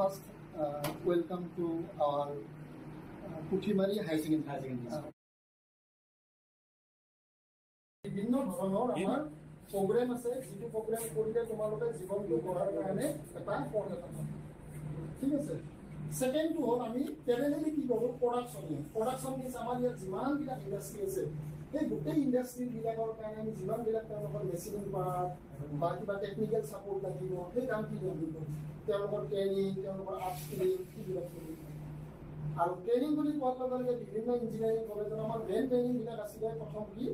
First, welcome to our Puthimari High Secondary School. বিভিন্ন ধৰণৰ আমাৰ প্ৰগ্ৰাম আছে, যিটো প্ৰগ্ৰাম কৰিলে তোমালোকে জীৱনটো গঢ়াৰ কাৰণে এটা পথ এটা পাবা। ঠিক আছে। সেকেন্ডটো হ'ল আমি পেৰেলেলি কি কৰোঁ, প্ৰডাকশ্যন মিনছ আমাৰ ইয়াত যিমানবিলাক ইণ্ডাষ্ট্ৰী আছে, সেই গোটেই ইণ্ডাষ্ট্ৰীবিলাকৰ কাৰণে আমি যিমানবিলাক তেওঁলোকৰ মেচিনিং পাৰ্ট বা কিবা টেকনিকেল ছাপোৰ্ট লাগিব, সেই কামখিনি আমি কৰোঁ। তেওঁলোকৰ ট্ৰেইনিং, তেওঁলোকৰ আপস্কিলিং সেইবিলাক কৰোঁ। আৰু ট্ৰেইনিং বুলি কোৱাৰ লগে লগে বিভিন্ন ইঞ্জিনিয়াৰিং কলেজত আমাৰ মেইন ট্ৰেইনিংবিলাক আছিলে প্ৰথম কি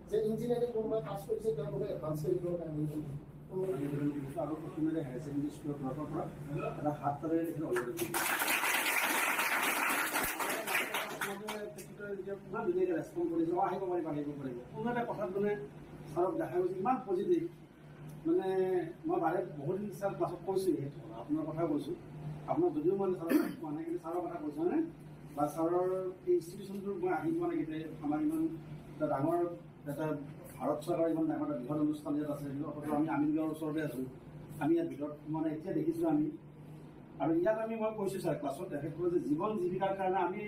যে ইঞ্জিনিয়াৰিং কোনোবাই পাছ কৰিছে তেওঁলোকে এডভান্স ট্ৰেইনিঙৰ কাৰণে আৰু প্ৰথমে হায়াৰ ছেকেণ্ডেৰী স্কুলৰ তৰফৰ পৰা এটা হাত তাৰেৰে দেখি অলৰেডি ধুনীয়াকৈ ৰেচপণ্ড কৰিছে, আহিব পাৰিব কোনো এটা কথাত মানে ছাৰক দেখা গৈছে ইমান পজিটিভ। মানে মই বাৰে বহুত দিন ছাৰ ক্লাছত কৈছোঁ, সেইটো আপোনাৰ কথা কৈছোঁ, আপোনাৰ যদিও মানে ছাৰক কোৱা নাই, কিন্তু ছাৰৰ কথা কৈছোঁ মানে বা ছাৰৰ এই ইনষ্টিটিউশ্যনটোৰ মই আহি পোৱা নাই। কিন্তু আমাৰ ইমান এটা ডাঙৰ এটা ভাৰত চৰকাৰৰ ইমান ডাঙৰ এটা বৃহৎ অনুষ্ঠান ইয়াত আছে, অথচ আমি আমিনগাঁৱৰ ওচৰতে আছোঁ। আমি ইয়াত ভিতৰত মানে এতিয়া দেখিছোঁ আমি, আৰু ইয়াত আমি মই কৈছোঁ ছাৰ ক্লাছত তেখেতসকলে যে জীৱন জীৱিকাৰ কাৰণে আমি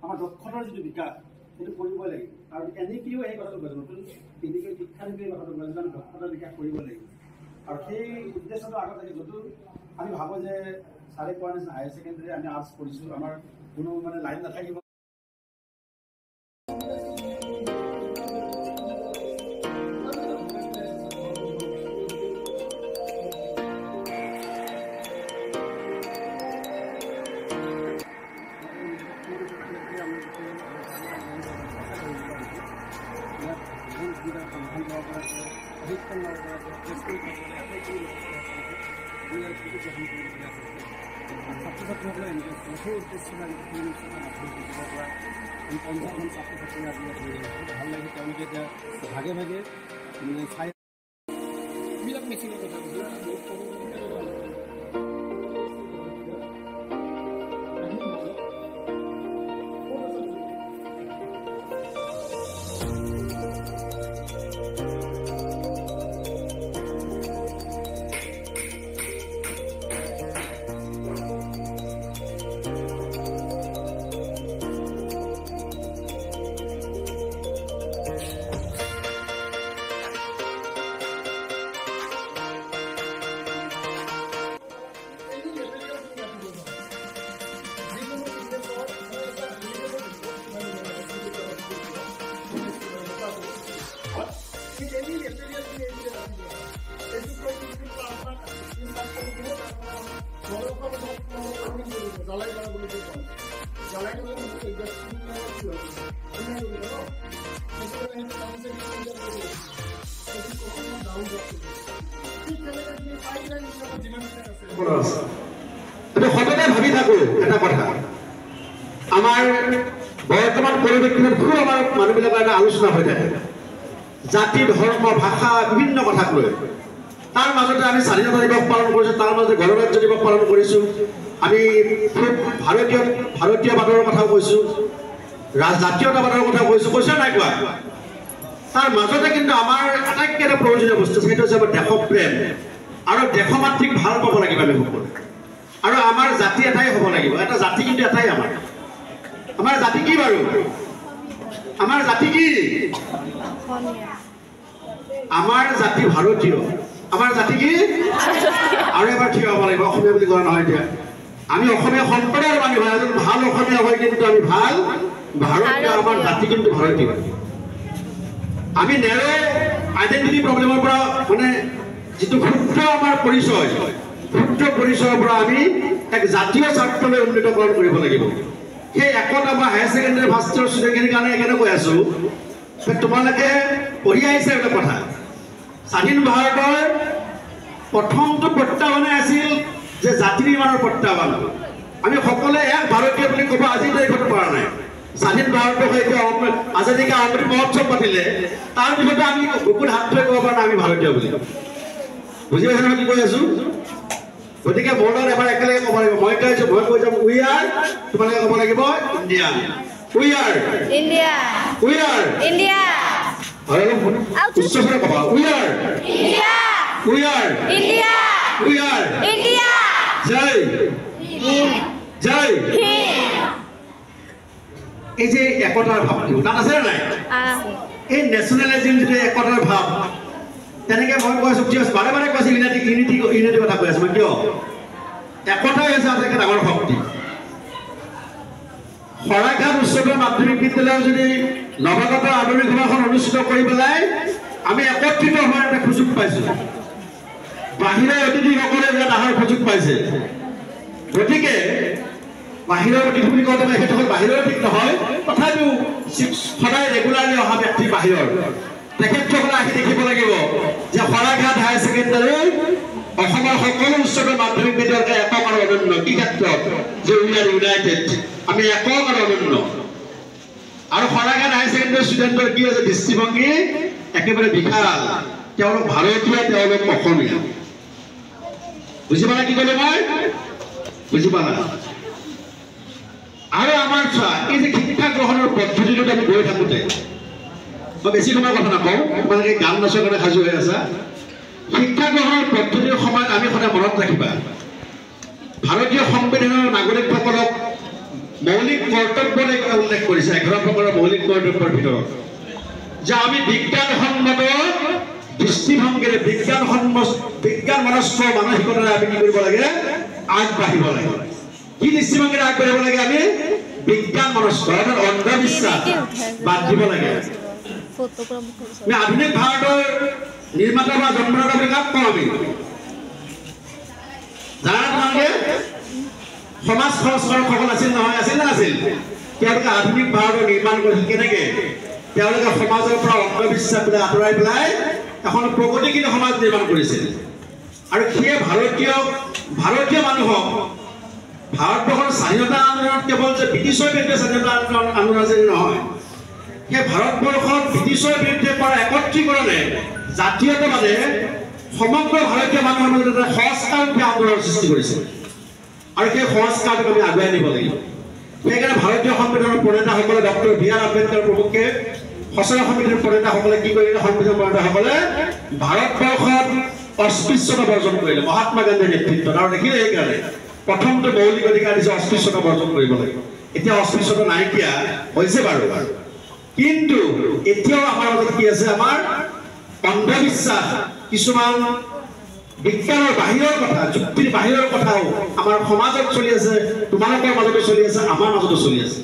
আমাৰ দক্ষতাৰ যিটো বিকাশ সেইটো কৰিবই লাগিব। আৰু NEPও এই কথাটো কৈছে, নতুন NEPৰ শিক্ষানীতিও এই কথাটো কৈছে যে আমি দক্ষতাৰ বিকাশ কৰিব লাগিব। আৰু সেই উদ্দেশ্যটো আগত থাকে, যদিও আমি ভাবোঁ যে ছাৰে কোৱাৰ নিচিনা হায়াৰ ছেকেণ্ডেৰী আমি আৰ্টছ পঢ়িছোঁ, আমাৰ কোনো মানে লাইন নাথাকিব। ছাত্ৰ-ছাত্ৰীসকলে এনেকৈ সেই উদ্দেশ্যে পঞ্চাছজন ছাত্ৰ-ছাত্ৰী আজি ভাল লাগে। তেওঁলোকে এতিয়া ভাগে ভাগে মানে চাই এইবিলাক মেচিনৰ কথা সদায় ভাবি থাকো এটা কথা, আমাৰ বৰ্তমান পৰিৱেশটোত খুব আমাৰ মানুহবিলাকৰ এটা আলোচনা হৈ থাকে জাতি ধৰ্ম ভাষা বিভিন্ন কথাক লৈ তাৰ মাজতে আমি স্বাধীনতা দিৱস পালন কৰিছোঁ, তাৰ মাজতে গণৰাজ্য দিৱস পালন কৰিছোঁ, আমি খুব ভাৰতীয়বাদৰ কথাও কৈছোঁ, জাতীয়তাবাদৰ কথা কৈছোঁ নাই কোৱা? তাৰ মাজতে কিন্তু আমাৰ আটাইতকৈ এটা প্ৰয়োজনীয় বস্তু সেইটো হৈছে আমাৰ দেশপ্ৰেম আৰু দেশমাতৃক ভাল পাব লাগিব আমি সকলোৱে। আৰু আমাৰ জাতি এটাই হ'ব লাগিব, এটা জাতি কিন্তু এটাই আমাৰ জাতি কি বাৰু? আমাৰ জাতি কি? আমাৰ জাতি ভাৰতীয়। আমাৰ জাতি কি? আৰু এবাৰ থিয় হ'ব লাগিব, অসমীয়া বুলি কোৱা নহয় এতিয়া। আমি অসমীয়া সম্প্ৰদায়ৰ মানুহ হয়, এজন ভাল অসমীয়া হয় কিন্তু আমি ভাল ভাৰতীয়, আমাৰ জাতি কিন্তু ভাৰতীয়। আমি নেৰ' আইডেণ্টিটি প্ৰব্লেমৰ পৰা মানে যিটো ক্ষুদ্ৰ আমাৰ পৰিচয়, ক্ষুদ্ৰ পৰিচয়ৰ পৰা আমি এক জাতীয় স্বাৰ্থলৈ উন্নীতকৰণ কৰিব লাগিব। সেই একতা মই হায়াৰ ছেকেণ্ডেৰী ফাৰ্ষ্ট ইয়েৰ ষ্টুডেণ্টখিনিৰ কাৰণে এইকাৰণে কৈ আছোঁ, তোমালোকে পঢ়ি আহিছে এটা কথা, স্বাধীন ভাৰতৰ প্ৰথমটো প্ৰত্যাহ্বানে আছিল যে জাতি নিৰ্মাণৰ প্ৰত্যাহ্বান। আমি সকলোৱে এক ভাৰতীয় বুলি ক'ব আজি তাৰিখত পৰা নাই। স্বাধীন ভাৰতবৰ্ষ এতিয়া আজাদী কা অমৃত মহোৎসৱ পাতিলে, তাৰ পিছতে আমি বুকুত হাত থৈ ক'ব পৰা নাই আমি ভাৰতীয় বুলি। বুজি পাইছে মই কি কৈ আছোঁ? গতিকে মোৰ লগত এবাৰ একেলগে ক'ব লাগিব। মই কৈ যাম উই আৰ, তোমালোকে ক'ব লাগিব Indian. We are India, we are India. উচ্চস্বৰে ক'বা we are India, we are India, we are India. জয় জয়। এই যে একতাৰ ভাৱটো তাত আছে নে নাই? এই নেশ্যনেলিজিম যিটো একতাৰ ভাৱ, তেনেকে মই কৈ আছোঁ, বাৰে বাৰে কৈছোঁ ইউনিটি কথা কৈ আছোঁ মই। কিয়? একতাই হৈছে আটাইতকৈ ডাঙৰ শক্তি। শৰাইঘাট উচ্চতৰ মাধ্যমিক বিদ্যালয়ৰ যদি নৱাগত আধুনিক সভাখন অনুষ্ঠিত কৰি পেলাই আমি একত্ৰিত হোৱাৰ এটা সুযোগ পাইছোঁ। বাহিৰৰ অতিথিসকলে ইয়াত অহাৰ সুযোগ পাইছে। গতিকে বাহিৰৰ অতিথি বুলি কওঁতে সেইটো হ'ল বাহিৰৰ ঠিক নহয়, তথাপিও সদায় ৰেগুলাৰলি অহা ব্যক্তি বাহিৰৰ তেখেতসকলে আহি দেখিব লাগিব যে শৰাইঘাট হায়াৰ ছেকেণ্ডাৰী অসমৰ সকলো উচ্চতৰ মাধ্যমিক বিদ্যালয়কে একক আৰু অনন্য। কি ক্ষেত্ৰত? যে উই আৰ ইউনাইটেড, আমি একক আৰু অনন্য। আৰু শৰাইঘাট হায়াৰ ছেকেণ্ডাৰী ষ্টুডেণ্টৰ কি আছে দৃষ্টিভংগী? একেবাৰে বিশাল। তেওঁলোক ভাৰতীয়, তেওঁলোক অসমীয়া। বুজি পালা কি ক'লো মই? বুজি পালা? আৰু আমাৰ চোৱা এই যে শিক্ষা গ্ৰহণৰ পদ্ধতিটোত আমি গৈ থাকোঁতে মই বেছি সময় কথা নকওঁ, তোমালোকে গান নাচৰ কাৰণে সাজু হৈ আছা। শিক্ষা গ্ৰহণৰ পদ্ধতিৰ সময়ত আমি সদায় মনত ৰাখিবা, ভাৰতীয় সংবিধানৰ নাগৰিকসকলক মৌলিক কৰ্তব্য উল্লেখ কৰিছে 11 প্ৰকাৰৰ মৌলিক কৰ্তব্যৰ ভিতৰত, যে আমি বিজ্ঞানসন্মত দৃষ্টিভংগীৰে বিজ্ঞান মনস্ক মানসিকতাৰে আমি কি কৰিব লাগে? আগবাঢ়িব লাগে। কি দৃষ্টিভংগীৰে আগবাঢ়িব লাগে? আমি বিজ্ঞান মনস্ক, অৰ্থাৎ অন্ধবিশ্বাস বাদ দিব লাগে। আমি আধুনিক ভাৰতৰ নিৰ্মাতা বা জন্মদাতা বুলি কাক কওঁ? আমি জানা তোমালোকে সমাজ সংস্কাৰকসকল আছিল নহয়? আছিল নে নাছিল? তেওঁলোকে আধুনিক ভাৰতৰ নিৰ্মাণ কৰিছিল কেনেকে? তেওঁলোকে সমাজৰ পৰা অন্ধবিশ্বাসবিলাক আঁতৰাই পেলাই এখন প্ৰগতিশীল সমাজ নিৰ্মাণ কৰিছিল। আৰু সেয়ে ভাৰতীয় মানুহক ভাৰতবৰ্ষৰ স্বাধীনতা আন্দোলনত কেৱল যে ব্ৰিটিছৰ বিৰুদ্ধে স্বাধীনতা আন্দোলন আছিল নহয়, সেই ভাৰতবৰ্ষত ব্ৰিটিছৰ বিৰুদ্ধে কৰা একত্ৰীকৰণে জাতীয়তাবাদে সমগ্ৰ ভাৰতীয় মানুহৰ মাজত এটা সংস্কাৰমুখী আন্দোলনৰ সৃষ্টি কৰিছে। আৰু সেই সংস্কাৰটোক আমি আগুৱাই নিব লাগিব। সেইকাৰণে ভাৰতীয় সংবিধানৰ প্ৰণেতাসকলে ডক্টৰ বি.আৰ. আম্বেদকাৰ প্ৰমুখ্যে খচৰা সমিতিৰ প্ৰণেতাসকলে কি কৰিলে? সংবিধান প্ৰণেতাসকলে ভাৰতবৰ্ষত অস্পৃশ্যতা বৰ্জন কৰিলে মহাত্মা গান্ধীৰ নেতৃত্বত। আৰু দেখিলে সেইকাৰণে প্ৰথমটো মৌলিক অধিকাৰ দিছে অস্পৃশ্যতা বৰ্জন কৰিব লাগিব। এতিয়া অস্পৃশ্যতা নাইকিয়া হৈছে বাৰু, কিন্তু এতিয়াও আমাৰ মাজত কি আছে? আমাৰ অন্ধবিশ্বাস, কিছুমান বিজ্ঞানৰ বাহিৰৰ কথা, যুক্তিৰ বাহিৰৰ কথাও আমাৰ সমাজত চলি আছে, তোমালোকৰ মাজতো চলি আছে, আমাৰ মাজতো চলি আছে।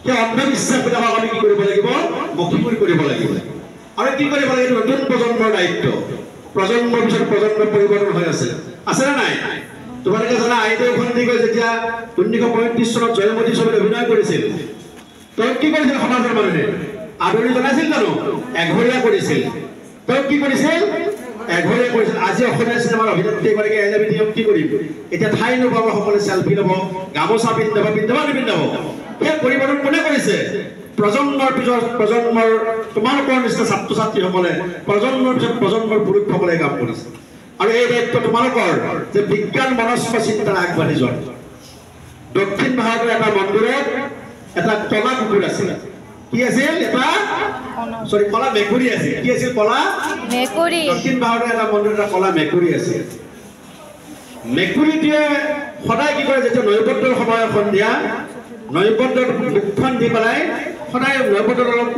সেই অন্ধবিশ্বাসবিলাকক আমি কি কৰিব লাগিব? মষিমূৰ কৰিব লাগিব। আৰু কি কৰিব লাগিব? নতুন প্ৰজন্মৰ দায়িত্ব। প্ৰজন্মৰ পিছত প্ৰজন্ম পৰিৱৰ্তন হৈ আছে নে নাই? তোমালোকে জানা আইদেউ সন্দিকৈ যেতিয়া 1935 চনত জয়মতী ছবিত অভিনয় কৰিছিল, তেওঁ কি কৰিছিল? সমাজৰ মানুহে আদৰণি জনাইছিল জানো? এঘৰীয়া কৰিছিল। তেওঁ কি কৰিছিল? এঘৰীয়া কৰিছিল। আজি অসমীয়া চিনেমাৰ অভিনেত্ৰী এগৰাকী এলবিটিক কি কৰিম? এতিয়া ঠাই নোপাব, সকলোৱে চেলফি ল'ব, গামোচা পিন্ধাব, নিপিন্ধাব। সেই পৰিৱৰ্তন কোনে কৰিছে? প্ৰজন্মৰ পিছত প্ৰজন্মৰ তোমালোকৰ নিচিনা ছাত্ৰ ছাত্ৰীসকলে প্ৰজন্মৰ পিছত প্ৰজন্মৰ পুৰুষসকলে কাম কৰিছে আৰু এই দায়িত্ব তোমালোকৰ যে বিজ্ঞান মনস্ক চিন্তাৰে আগবাঢ়ি যোৱা দক্ষিণ ভাৰতৰ এটা মন্দিৰত এটা কলা কুকুৰ আছিল কি আছিল এটা কলা মেকুৰী আছিল কি আছিল কলা মেকুৰী দক্ষিণ ভাৰতৰ এটা মন্দিৰত এটা কলা মেকুৰী আছিল মেকুৰীটোৱে সদায় কি কৰে যেতিয়া নৈবদ্যৰ সময়ত সন্ধিয়া নৈবদ্যৰ মুখখন দি পেলাই সদায়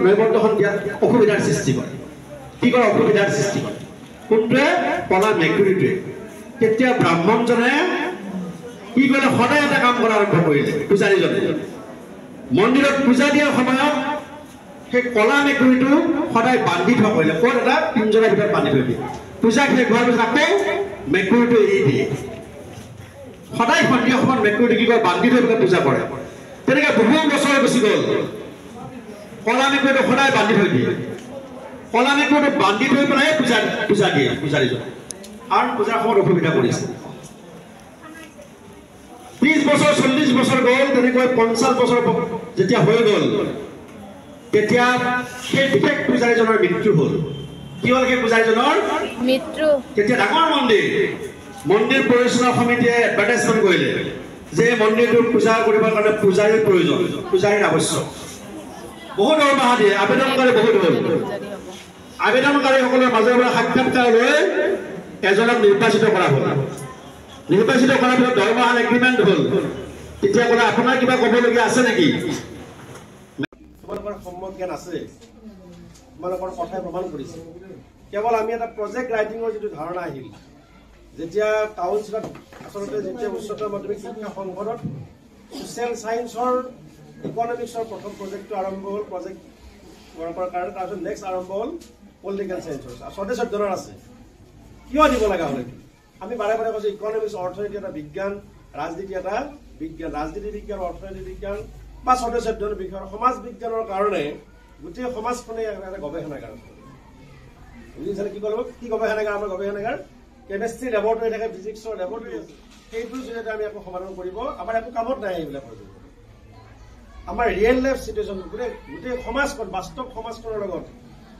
নৈবদ্যখন দিয়াত অসুবিধাৰ সৃষ্টি কৰে কি কৰে অসুবিধাৰ সৃষ্টি কৰে কোনটোৱে কলা মেকুৰীটোৱে তেতিয়া ব্ৰাহ্মণজনে কি কৰিলে সদায় এটা কাম কৰা আৰম্ভ কৰিলে পূজাৰীজনে মন্দিৰত পূজা দিয়াৰ সময়ত সেই কলা মেকুৰীটো সদায় বান্ধি থোৱা কৰিলে ক'ত এটা পিঞ্জৰাৰ ভিতৰত বান্ধি থৈ দিয়ে পূজা শেষ হোৱাৰ পিছত আকৌ মেকুৰীটো এৰি দিয়ে সদায় সন্ধিয়া সময়ত মেকুৰীটো কি কৰে বান্ধি থৈ পেলাই পূজা কৰে তেনেকৈ বহু বছৰ গুচি গ'ল কলা মেকুৰীটো সদায় বান্ধি থৈ দিয়ে কলা মেকুৰীটো বান্ধি থৈ পেলাই পূজা দিয়ে পূজাৰীজনে আৰু পূজাৰ সময়ত অসুবিধা কৰিছে 30 বছৰ 40 বছৰ গ'ল তেনেকৈ 50 বছৰ যেতিয়া হৈ গ'ল তেতিয়া সেই বিশেষ পূজাৰীজনৰ মৃত্যু হ'ল কি হ'ল সেই পূজাৰীজনৰ মৃত্যু তেতিয়া ডাঙৰ মন্দিৰ পৰিচালনা সমিতিয়ে এডভাৰটাইজমেণ্ট কৰিলে যে মন্দিৰটো পূজা কৰিবৰ কাৰণে পূজাৰীৰ প্ৰয়োজন পূজাৰীৰ আৱশ্যক বহু দৰমহা দিয়ে আবেদনকাৰী বহুত হ'ল আবেদনকাৰীসকলৰ মাজৰ পৰা সাক্ষাৎকাৰ লৈ এজনক নিৰ্বাচিত কৰা হ'ল নিৰ্বাচিত কৰাৰ পিছত দৰমহা এগ্ৰিমেণ্ট হ'ল তেতিয়া ক'লে আপোনাৰ কিবা ক'বলগীয়া আছে নেকি তোমালোকৰ সম্যক জ্ঞান আছে তোমালোকৰ কথাই প্ৰমাণ কৰিছে কেৱল আমি এটা প্ৰজেক্ট ৰাইটিঙৰ যিটো ধাৰণা আহিল যেতিয়া কাউন্সিলত আচলতে যেতিয়া উচ্চতৰ মাধ্যমিক শিক্ষা সংসদত ছ'চিয়েল ছায়েন্সৰ ইকনমিক্সৰ প্ৰথম প্ৰজেক্টটো আৰম্ভ হ'ল প্ৰজেক্ট কৰাৰ কাৰণে তাৰপিছত নেক্সট আৰম্ভ হ'ল পলিটিকেল ছায়েন্সৰ সদস্যজনৰ আছে কিয় দিব লগা হ'ল আমি বাৰে বাৰে কৈছোঁ ইকনমিক্স অৰ্থনীতি এটা বিজ্ঞান ৰাজনীতি এটা বিজ্ঞান ৰাজনীতি বিজ্ঞান অৰ্থনীতি বিজ্ঞান বা সদস্যজনৰ বিষয়ৰ সমাজ বিজ্ঞানৰ কাৰণে গোটেই সমাজখনে এটা গৱেষণাগাৰ বুজিছে কি কৰিব কি গৱেষণাগাৰ আমাৰ গৱেষণাগাৰ কেমেষ্ট্ৰি লেবৰেটৰী থাকে ফিজিক্সৰ লেবৰেটৰী আছে সেইটোৰ জৰিয়তে আমি একো সমাধান কৰিব আমাৰ একো কামত নাই এইবিলাক আমাৰ ৰিয়েল লাইফ চিটুৱেশ্যন গোটেই সমাজখন বাস্তৱ সমাজখনৰ লগত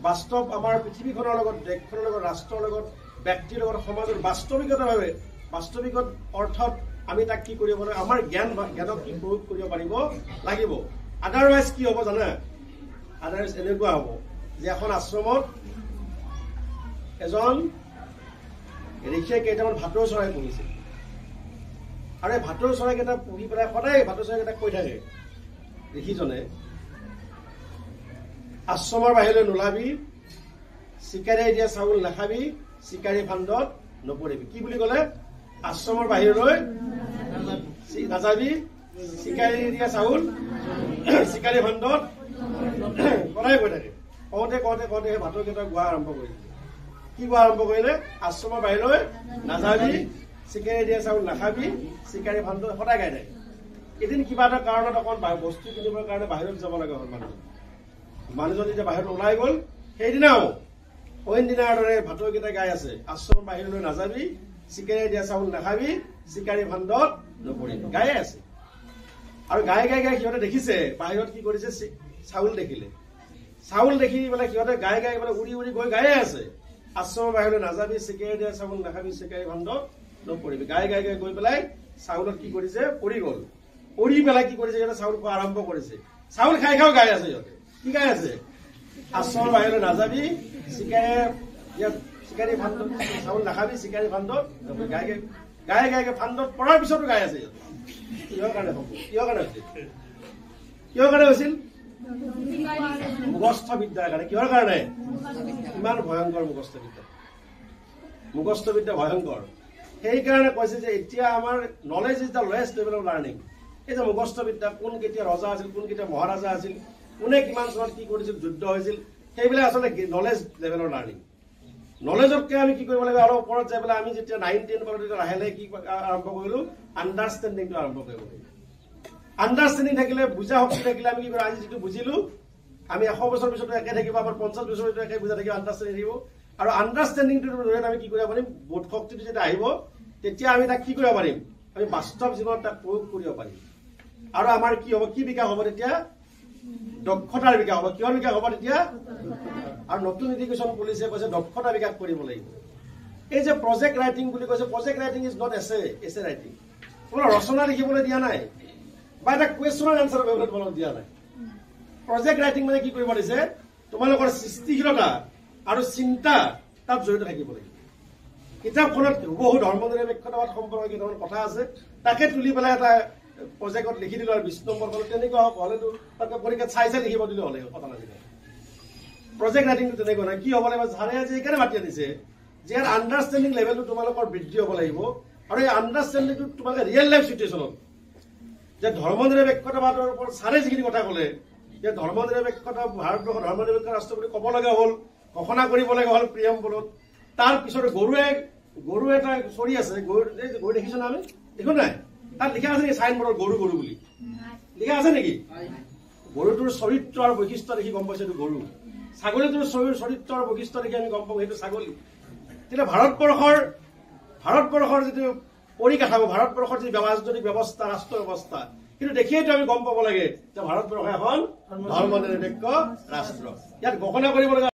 বাস্তৱ আমাৰ পৃথিৱীখনৰ লগত দেশখনৰ লগত ৰাষ্ট্ৰৰ লগত ব্যক্তিৰ লগত সমাজৰ বাস্তৱিকতাভাৱে বাস্তৱিকত অৰ্থত আমি তাক কি কৰিব লাগিব আমাৰ জ্ঞানক কি প্ৰয়োগ কৰিব পাৰিব লাগিব আদাৰৱাইজ কি হ'ব জানা আদাৰৱাইজ এনেকুৱা হ'ব যে এখন আশ্ৰমত এজন ঋষিয়ে কেইটামান ভাটৌ চৰাই পুহিছিল আৰু এই ভাটৌ চৰাইকেইটা পুহি পেলাই সদায় ভাটৌ চৰাইকেইটাক কৈ থাকে ঋষিজনে আশ্ৰমৰ বাহিৰলৈ নোলাবি চিকাৰীয়ে দিয়া চাউল নাখাবি চিকাৰী ফান্দত নপৰিবি কি বুলি ক'লে আশ্ৰমৰ বাহিৰলৈ নাযাবি চিকাৰী দিয়া চাউল চিকাৰী ফান্দত সদায় কৈ থাকে কওঁতে সেই ভাটৌকেইটাক গোৱা আৰম্ভ কৰিলে কি গোৱা আৰম্ভ কৰিলে আশ্ৰমৰ বাহিৰলৈ নাযাবি চিকাৰী দিয়া চাউল নাখাবি চিকাৰী ফান্দত সদায় গাই থাকে এদিন কিবা এটা কাৰণত অকণ বস্তু কিনিবৰ কাৰণে বাহিৰত যাব লগা হ'ল মানুহজন যেতিয়া বাহিৰত ওলাই গ'ল সেইদিনাও অইন দিনাৰ দৰে ভাটৌকেইটা গাই আছে আশ্ৰমৰ বাহিৰলৈ নাযাবি চিকাৰী দিয়া চাউল নাখাবি চিকাৰী ফান্দত নপৰিবি গায়ে আছে আৰু গাই সিহঁতে দেখিছে বাহিৰত কি কৰিছে চাউল দেখিলে চাউল দেখি পেলাই সিহঁতে গাই পেলাই উৰি গৈ গায়ে আছে আশ্ৰমৰ বাহিৰলৈ নাযাবি চিকাৰী দিয়া চাউল নাখাবি চিকাৰী ফান্দত নপৰিবি গাই গৈ পেলাই চাউলত কি কৰিছে পৰি গ'ল পৰি পেলাই কি কৰিছে সিহঁতে চাউল খোৱা আৰম্ভ কৰিছে চাউল খাই গাই আছে সিহঁতে কি গাই আছে আশ্ৰমৰ বাহিৰলৈ নাযাবি চিকাৰী ফান্দত চাউল নাখাবি চিকাৰী ফান্দত গাই ফান্দত পৰাৰ পিছতো গাই আছে কিহৰ কাৰণে হৈছিল মুখস্থ বিদ্যাৰ কাৰণে কিহৰ কাৰণে ইমান ভয়ংকৰ মুখস্থ বিদ্যা ভয়ংকৰ সেইকাৰণে কৈছে যে এতিয়া আমাৰ knowledge is the lowest level of learning এই যে মুখস্থ বিদ্যা কোন কেতিয়া ৰজা আছিল কোন কেতিয়া মহাৰাজা আছিল কোনে কিমান চনত কি কৰিছিল যুদ্ধ হৈছিল সেইবিলাক আচলতে নলেজ লেভেলৰ লাৰ্ণিং নলেজতকৈ আমি কি কৰিব লাগে অলপ ওপৰত যাই পেলাই আমি যেতিয়া 9-10 পালোঁ তেতিয়া লাহে লাহে কি আৰম্ভ কৰিলোঁ আণ্ডাৰষ্টেণ্ডিংটো আৰম্ভ কৰিব লাগিব আণ্ডাৰষ্টেণ্ডিং থাকিলে বুজা শক্তি থাকিলে আমি কি কৰোঁ আজি যিটো বুজিলোঁ আমি 100 বছৰ পিছতো একে থাকিব আমাৰ 50 বছৰ পিছতো একে বুজা থাকিব আণ্ডাৰষ্টেণ্ডিং থাকিব আৰু আণ্ডাৰষ্টেণ্ডিংটোৰ জৰিয়তে আমি কি কৰিব পাৰিম বোধ শক্তিটো যেতিয়া আহিব তেতিয়া আমি তাক কি কৰিব পাৰিম আমি বাস্তৱ জীৱনত তাক প্ৰয়োগ কৰিব পাৰিম আৰু আমাৰ কি হ'ব কি বিকাশ হ'ব তেতিয়া দক্ষতাৰ বিকাশ হ'ব কিহৰ বিকাশ হ'ব তেতিয়া আৰু নতুন এডুকেশ্যন পলিচিয়ে কৈছে দক্ষতা বিকাশ কৰিব লাগিব এই যে প্ৰজেক্ট ৰাইটিং বুলি কৈছে প্ৰজেক্ট ৰাইটিং ইজ নট এছে ৰাইটিং তোমাৰ ৰচনা লিখিবলৈ দিয়া নাই বা এটা কুৱেশ্যনৰ এনচাৰ কৰিবলৈ তোমালোকক দিয়া নাই প্ৰজেক্ট ৰাইটিং মানে কি কৰিব দিছে তোমালোকৰ সৃষ্টিশীলতা আৰু চিন্তা তাত জড়িত থাকিব লাগিব কিতাপখনত বহু ধৰ্মনিৰপেক্ষতাবাদ সম্পৰ্কে কিছুমান কথা আছে তাকে তুলি পেলাই এটা প্ৰজেক্টত লিখি দিলোঁ আৰু 20 নম্বৰ ফলত তেনেকুৱা হওক হ'লেতো তাকে পৰীক্ষাত চাই লিখিব দিলে হ'লে কথা নাছিলে প্ৰজেক্ট ৰাইটিংটো তেনেকুৱা নহয় কি হ'ব লাগিব জানে যে এইকাৰণে মাতি আনিছে যে ইয়াৰ আণ্ডাৰষ্টেণ্ডিং লেভেলটো তোমালোকৰ বৃদ্ধি হ'ব লাগিব আৰু এই আণ্ডাৰষ্টেণ্ডিংটো তোমালোকে ৰিয়েল লাইফ চিটুৱেশ্যনত যে ধৰ্মনিৰপেক্ষতাবাদৰ ওপৰত ছাৰে যিখিনি কথা ক'লে যে ধৰ্মনিৰপেক্ষতা ভাৰতবৰ্ষৰ ধৰ্মনিৰপেক্ষ ৰাষ্ট্ৰ বুলি ক'ব লগা হ'ল ঘোষণা কৰিব লগা হ'ল প্ৰিয়ম্বলত তাৰ পিছত গৰু এটা চৰি আছে গৰু দেখিছো না আমি দেখো নাই তাত লিখা আছে নেকি চাইনবোৰ্ডত গৰু বুলি লিখা আছে নেকি গৰুটোৰ চৰিত্ৰ আৰু বৈশিষ্ট্য দেখি গম পাইছো এইটো গৰু ছাগলীটোৰ চৰিত্ৰ আৰু বৈশিষ্ট্য দেখি আমি গম পাওঁ সেইটো ছাগলী তেতিয়া ভাৰতবৰ্ষৰ যিটো পৰিকাঠামো ভাৰতবৰ্ষৰ যি ৰাজনৈতিক ব্যৱস্থা ৰাষ্ট্ৰ ব্যৱস্থা কিন্তু দেখিয়েতো আমি গম পাব লাগে যে ভাৰতবৰ্ষ এখন ধৰ্মনিৰপেক্ষ ৰাষ্ট্ৰ ইয়াত ঘোষণা কৰিব লগা